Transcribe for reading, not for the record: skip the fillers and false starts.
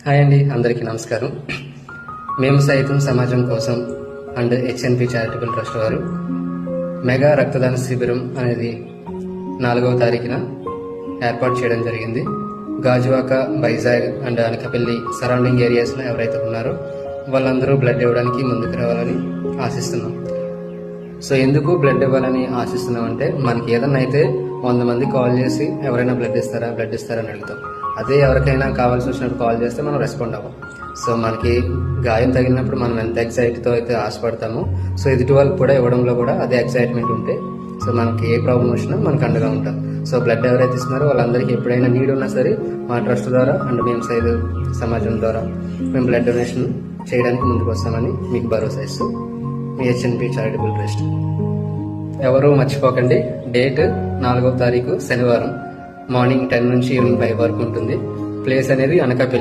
Hi అండి, అందరికీ నమస్కారం. మేము సైతం సమాజం కోసం అండ్ హెచ్ఎన్పి చారిటబుల్ ట్రస్ట్ వారు మెగా రక్తదాన శిబిరం అనేది 4వ తారీఖున ఏర్పాటు చేయడం జరిగింది. గాజువాక, వైజాగ్ అండ్ అనకాపల్లి సరౌండింగ్ ఏరియాస్లో ఎవరైతే ఉన్నారో వాళ్ళందరూ బ్లడ్ ఇవ్వడానికి ముందుకు రావాలని ఆశిస్తున్నాం. సో ఎందుకు బ్లడ్ ఇవ్వాలని ఆశిస్తున్నాం అంటే, మనకి ఏదన్నా అయితే 100 మంది కాల్ చేసి ఎవరైనా బ్లడ్ ఇస్తారా అని అడుగుతాం. అదే ఎవరికైనా కావాల్సి వచ్చినప్పుడు కాల్ చేస్తే మనం రెస్పాండ్ అవ్వం. సో మనకి గాయం తగిలినప్పుడు మనం ఎంత ఎక్సైట్తో అయితే ఆశపడతామో, సో ఎదుటి వాళ్ళకి కూడా ఇవ్వడంలో కూడా అదే ఎక్సైట్మెంట్ ఉంటే, సో మనకి ఏ ప్రాబ్లం వచ్చినా మనకు అండగా ఉంటాం. సో బ్లడ్ ఎవరైతే ఇస్తున్నారో వాళ్ళందరికీ ఎప్పుడైనా నీడ్ ఉన్నా సరే మా ట్రస్ట్ ద్వారా అండ్ మేము సమాజం ద్వారా మేము బ్లడ్ డొనేషన్ చేయడానికి ముందుకు వస్తామని మీకు భరోసా ఇస్తూ మీ హెచ్ఎన్పి చారిటబుల్ ట్రస్ట్. ఎవరు మర్చిపోకండి, డేట్ 4వ తారీఖు శనివారం మార్నింగ్ 10 నుంచి ఈవినింగ్ 5 వరకు ఉంటుంది. ప్లేస్ అనేది అనకాపల్లి.